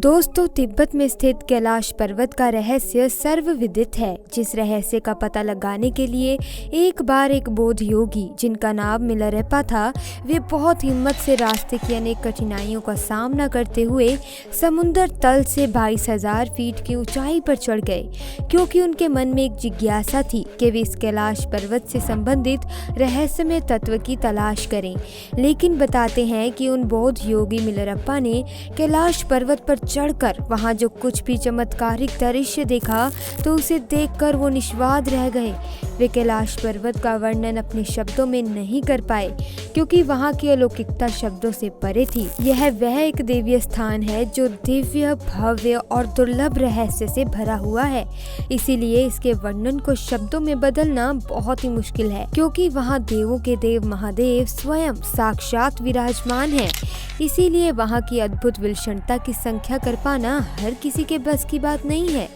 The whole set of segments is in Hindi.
दोस्तों, तिब्बत में स्थित कैलाश पर्वत का रहस्य सर्वविदित है। जिस रहस्य का पता लगाने के लिए एक बार एक बौद्ध योगी जिनका नाम मिलारेपा था, वे बहुत हिम्मत से रास्ते की अनेक कठिनाइयों का सामना करते हुए समुद्र तल से 22,000 फीट की ऊंचाई पर चढ़ गए, क्योंकि उनके मन में एक जिज्ञासा थी कि वे इस कैलाश पर्वत से संबंधित रहस्यमय तत्व की तलाश करें। लेकिन बताते हैं कि उन बौद्ध योगी मिलारेपा ने कैलाश पर्वत पर चढ़कर वहां जो कुछ भी चमत्कारिक दृश्य देखा, तो उसे देखकर वो निष्वाद रह गए। वे कैलाश पर्वत का वर्णन अपने शब्दों में नहीं कर पाए, क्योंकि वहां की अलौकिकता शब्दों से परे थी। यह वह एक दिव्य स्थान है जो दिव्य, भव्य और दुर्लभ रहस्य से भरा हुआ है। इसीलिए इसके वर्णन को शब्दों में बदलना बहुत ही मुश्किल है, क्योंकि वहां देवों के देव महादेव स्वयं साक्षात विराजमान है। इसीलिए वहां की अद्भुत विलक्षणता की संख्या कर पाना हर किसी के बस की बात नहीं है।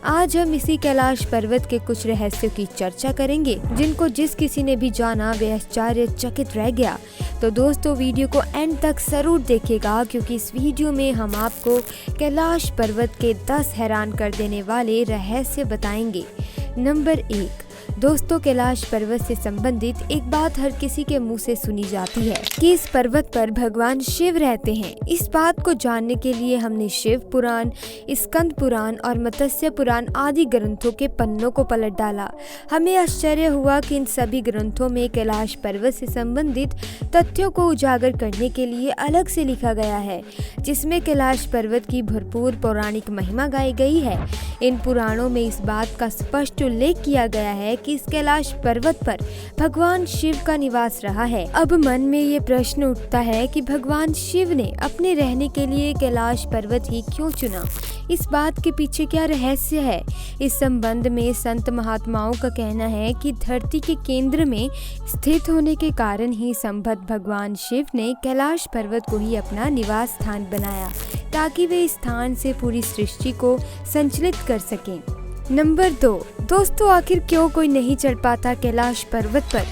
आज हम इसी कैलाश पर्वत के कुछ रहस्यों की चर्चा करेंगे, जिनको जिस किसी ने भी जाना वे आश्चर्यचकित रह गया। तो दोस्तों, वीडियो को एंड तक जरूर देखिएगा, क्योंकि इस वीडियो में हम आपको कैलाश पर्वत के 10 हैरान कर देने वाले रहस्य बताएंगे। नंबर 1, दोस्तों, कैलाश पर्वत से संबंधित एक बात हर किसी के मुंह से सुनी जाती है कि इस पर्वत पर भगवान शिव रहते हैं। इस बात को जानने के लिए हमने शिव पुराण, स्कंद पुराण और मत्स्य पुराण आदि ग्रंथों के पन्नों को पलट डाला। हमें आश्चर्य हुआ कि इन सभी ग्रंथों में कैलाश पर्वत से संबंधित तथ्यों को उजागर करने के लिए अलग से लिखा गया है, जिसमें कैलाश पर्वत की भरपूर पौराणिक महिमा गाई गई है। इन पुराणों में इस बात का स्पष्ट उल्लेख किया गया है कि इस कैलाश पर्वत पर भगवान शिव का निवास रहा है। अब मन में ये प्रश्न उठता है कि भगवान शिव ने अपने रहने के लिए कैलाश पर्वत ही क्यों चुना? इस बात के पीछे क्या रहस्य है? इस संबंध में संत महात्माओं का कहना है कि धरती के केंद्र में स्थित होने के कारण ही संभव भगवान शिव ने कैलाश पर्वत को ही अपना निवास स्थान बनाया, ताकि वे इस स्थान से पूरी सृष्टि को संचालित कर सकें। नंबर 2, दोस्तों, आखिर क्यों कोई नहीं चढ़ पाता कैलाश पर्वत पर?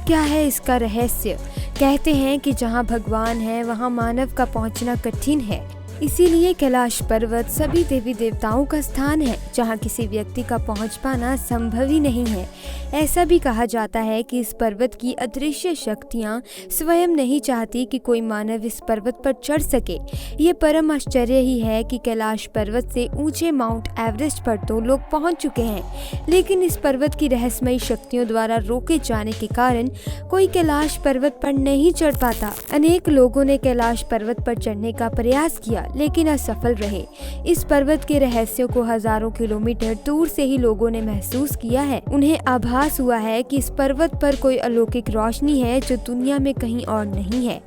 क्या है इसका रहस्य? कहते हैं कि जहां भगवान है वहां मानव का पहुंचना कठिन है। इसीलिए कैलाश पर्वत सभी देवी देवताओं का स्थान है, जहां किसी व्यक्ति का पहुंच पाना संभव ही नहीं है। ऐसा भी कहा जाता है कि इस पर्वत की अदृश्य शक्तियां स्वयं नहीं चाहती कि कोई मानव इस पर्वत पर चढ़ सके। ये परम आश्चर्य ही है कि कैलाश पर्वत से ऊंचे माउंट एवरेस्ट पर तो लोग पहुंच चुके हैं, लेकिन इस पर्वत की रहस्यमयी शक्तियों द्वारा रोके जाने के कारण कोई कैलाश पर्वत पर नहीं चढ़ पाता। अनेक लोगों ने कैलाश पर्वत पर चढ़ने का प्रयास किया, लेकिन असफल रहे। इस पर्वत के रहस्यों को हजारों किलोमीटर दूर से ही लोगों ने महसूस किया है। उन्हें आभास हुआ है कि इस पर्वत पर कोई अलौकिक रोशनी है जो दुनिया में कहीं और नहीं है।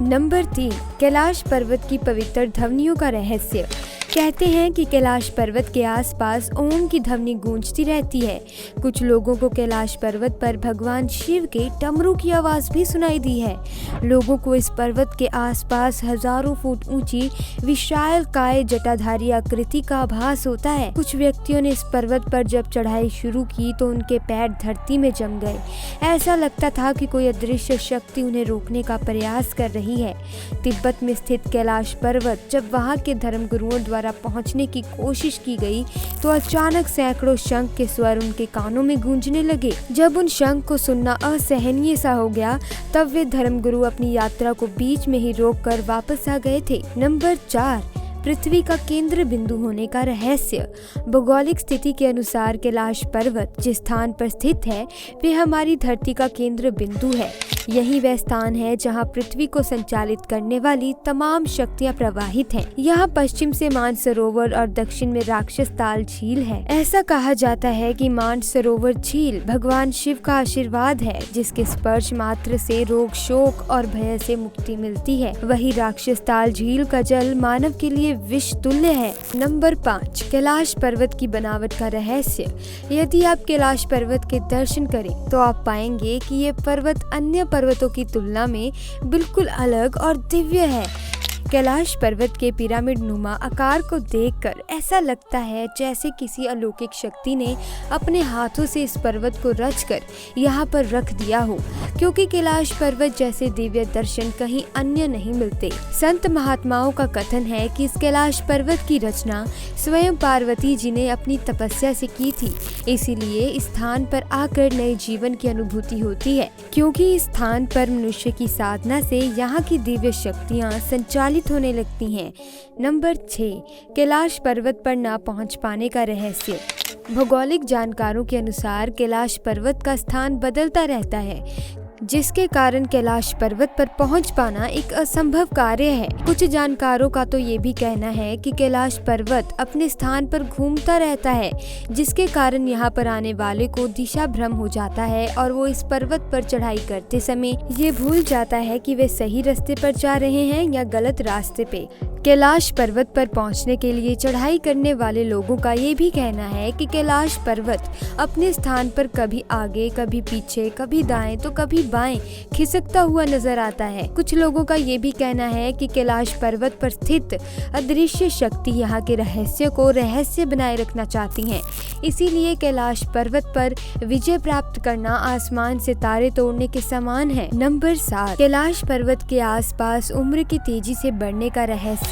नंबर 3, कैलाश पर्वत की पवित्र ध्वनियों का रहस्य। कहते हैं कि कैलाश पर्वत के आसपास ओम की ध्वनि गूंजती रहती है। कुछ लोगों को कैलाश पर्वत पर भगवान शिव के डमरू की आवाज भी सुनाई दी है। लोगों को इस पर्वत के आसपास हजारों फुट ऊंची विशालकाय जटाधारी आकृति का आभास होता है। कुछ व्यक्तियों ने इस पर्वत पर जब चढ़ाई शुरू की तो उनके पैर धरती में जम गए। ऐसा लगता था कि कोई अदृश्य शक्ति उन्हें रोकने का प्रयास कर रही है। तिब्बत में स्थित कैलाश पर्वत जब वहां के धर्मगुरुओं द्वारा पहुंचने की कोशिश की गई, तो अचानक सैकड़ों शंख के स्वर उनके कानों में गूंजने लगे। जब उन शंख को सुनना असहनीय सा हो गया, तब वे धर्मगुरु अपनी यात्रा को बीच में ही रोककर वापस आ गए थे। नंबर 4, पृथ्वी का केंद्र बिंदु होने का रहस्य। भौगोलिक स्थिति के अनुसार कैलाश पर्वत जिस स्थान पर स्थित है, वे हमारी धरती का केंद्र बिंदु है। यही वह स्थान है जहां पृथ्वी को संचालित करने वाली तमाम शक्तियां प्रवाहित हैं। यहाँ पश्चिम से मानसरोवर और दक्षिण में राक्षस ताल झील है। ऐसा कहा जाता है कि मानसरोवर झील भगवान शिव का आशीर्वाद है, जिसके स्पर्श मात्र से रोग, शोक और भय से मुक्ति मिलती है। वही राक्षस ताल झील का जल मानव के लिए विष तुल्य है। नंबर 5, कैलाश पर्वत की बनावट का रहस्य। यदि आप कैलाश पर्वत के दर्शन करें तो आप पाएंगे कि ये पर्वत अन्य पर्वतों की तुलना में बिल्कुल अलग और दिव्य है। कैलाश पर्वत के पिरामिड नुमा आकार को देखकर ऐसा लगता है जैसे किसी अलौकिक शक्ति ने अपने हाथों से इस पर्वत को रचकर यहाँ पर रख दिया हो, क्योंकि कैलाश पर्वत जैसे दिव्य दर्शन कहीं अन्य नहीं मिलते। संत महात्माओं का कथन है कि इस कैलाश पर्वत की रचना स्वयं पार्वती जी ने अपनी तपस्या से की थी, इसीलिए इस स्थान पर आकर नए जीवन की अनुभूति होती है, क्योंकि इस स्थान पर मनुष्य की साधना से यहाँ की दिव्य शक्तियाँ संचालित होने लगती हैं। नंबर 6, कैलाश पर्वत पर ना पहुँच पाने का रहस्य। भौगोलिक जानकारों के अनुसार कैलाश पर्वत का स्थान बदलता रहता है, जिसके कारण कैलाश पर्वत पर पहुंच पाना एक असंभव कार्य है। कुछ जानकारों का तो ये भी कहना है कि कैलाश पर्वत अपने स्थान पर घूमता रहता है, जिसके कारण यहाँ पर आने वाले को दिशा भ्रम हो जाता है और वो इस पर्वत पर चढ़ाई करते समय ये भूल जाता है कि वे सही रास्ते पर जा रहे हैं या गलत रास्ते पे। कैलाश पर्वत पर पहुंचने के लिए चढ़ाई करने वाले लोगों का ये भी कहना है कि कैलाश पर्वत अपने स्थान पर कभी आगे, कभी पीछे, कभी दाएं तो कभी बाएं खिसकता हुआ नजर आता है। कुछ लोगों का ये भी कहना है कि कैलाश पर्वत पर स्थित अदृश्य शक्ति यहाँ के रहस्य को रहस्य बनाए रखना चाहती हैं, इसीलिए कैलाश पर्वत पर विजय प्राप्त करना आसमान से तारे तोड़ने के समान है। नंबर 7, कैलाश पर्वत के आसपास उम्र की तेजी से बढ़ने का रहस्य।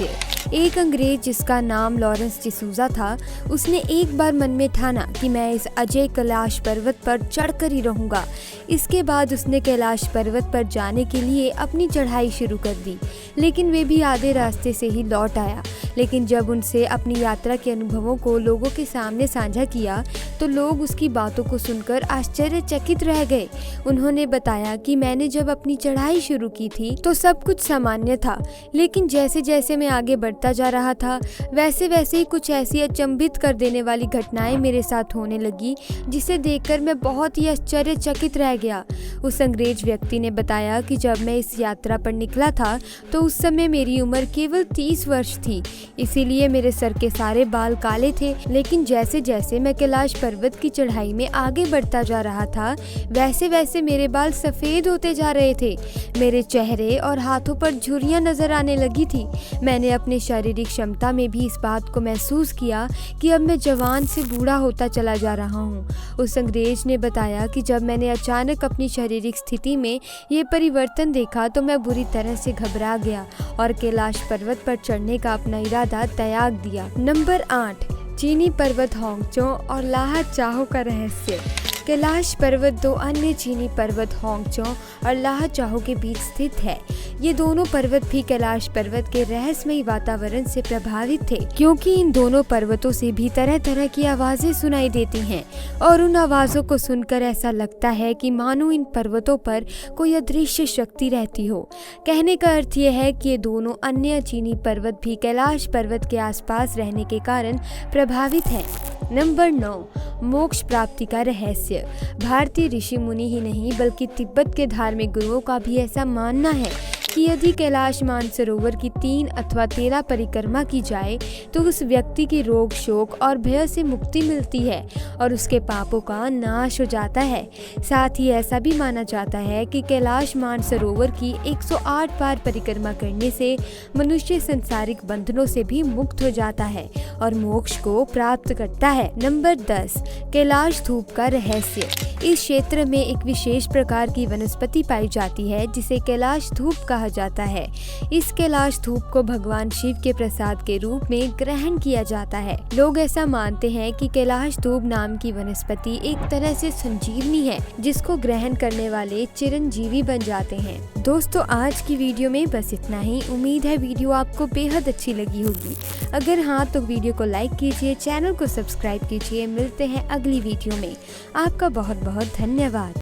एक अंग्रेज जिसका नाम लॉरेंस डिसूजा था, उसने एक बार मन में ठाना कि मैं इस अजय कैलाश पर्वत पर चढ़कर ही रहूंगा। इसके बाद उसने कैलाश पर्वत पर जाने के लिए अपनी चढ़ाई शुरू कर दी, लेकिन वे भी आधे रास्ते से ही लौट आया। लेकिन जब उनसे अपनी यात्रा के अनुभवों को लोगों के सामने साझा किया तो लोग उसकी बातों को सुनकर आश्चर्यचकित रह गए। उन्होंने बताया कि मैंने जब अपनी चढ़ाई शुरू की थी तो सब कुछ सामान्य था, लेकिन जैसे जैसे मैं आगे बढ़ता जा रहा था वैसे वैसे ही कुछ ऐसी अचंभित कर देने वाली घटनाएं मेरे साथ होने लगी, जिसे देखकर मैं बहुत ही आश्चर्यचकित रह गया। उस अंग्रेज व्यक्ति ने बताया कि जब मैं इस यात्रा पर निकला था तो उस समय मेरी उम्र केवल 30 वर्ष थी, इसीलिए मेरे सर के सारे बाल काले थे। लेकिन जैसे जैसे मैं कैलाश पर्वत की चढ़ाई में आगे बढ़ता जा रहा था वैसे वैसे मेरे बाल सफेद होते जा रहे थे। मेरे चेहरे और हाथों पर झुर्रियां नजर आने लगी थी। मैंने अपने शारीरिक क्षमता में भी इस बात को महसूस किया कि अब मैं जवान से बूढ़ा होता चला जा रहा हूँ। उस अंग्रेज ने बताया कि जब मैंने अचानक अपनी शारीरिक स्थिति में ये परिवर्तन देखा तो मैं बुरी तरह से घबरा गया और कैलाश पर्वत पर चढ़ने का अपना इरादा त्याग दिया। नंबर 8, चीनी पर्वत होंगचो और लाहा चाहो का रहस्य। कैलाश पर्वत दो अन्य चीनी पर्वत होंगचो और लाहा चाहो के बीच स्थित है। ये दोनों पर्वत भी कैलाश पर्वत के रहस्यमयी वातावरण से प्रभावित थे, क्योंकि इन दोनों पर्वतों से भी तरह तरह की आवाजें सुनाई देती हैं और उन आवाजों को सुनकर ऐसा लगता है कि मानो इन पर्वतों पर कोई अदृश्य शक्ति रहती हो। कहने का अर्थ यह है कि ये दोनों अन्य चीनी पर्वत भी कैलाश पर्वत के आसपास रहने के कारण प्रभावित हैं। नंबर 9, मोक्ष प्राप्ति का रहस्य। भारतीय ऋषि मुनि ही नहीं बल्कि तिब्बत के धार्मिक गुरुओं का भी ऐसा मानना है कि यदि कैलाश मानसरोवर की 3 अथवा 13 परिक्रमा की जाए तो उस व्यक्ति की रोग, शोक और भय से मुक्ति मिलती है और उसके पापों का नाश हो जाता है। साथ ही ऐसा भी माना जाता है कि कैलाश मानसरोवर की 108 बार परिक्रमा करने से मनुष्य संसारिक बंधनों से भी मुक्त हो जाता है और मोक्ष को प्राप्त करता है। नंबर 10, कैलाश धूप का रहस्य। इस क्षेत्र में एक विशेष प्रकार की वनस्पति पाई जाती है जिसे कैलाश धूप कहा जाता है। इस कैलाश धूप को भगवान शिव के प्रसाद के रूप में ग्रहण किया जाता है। लोग ऐसा मानते हैं कि कैलाश धूप नाम की वनस्पति एक तरह से संजीवनी है, जिसको ग्रहण करने वाले चिरंजीवी बन जाते हैं। दोस्तों, आज की वीडियो में बस इतना ही। उम्मीद है वीडियो आपको बेहद अच्छी लगी होगी। अगर हाँ तो वीडियो को लाइक कीजिए, चैनल को सब्सक्राइब कीजिए। मिलते हैं अगली वीडियो में। आपका बहुत बहुत धन्यवाद।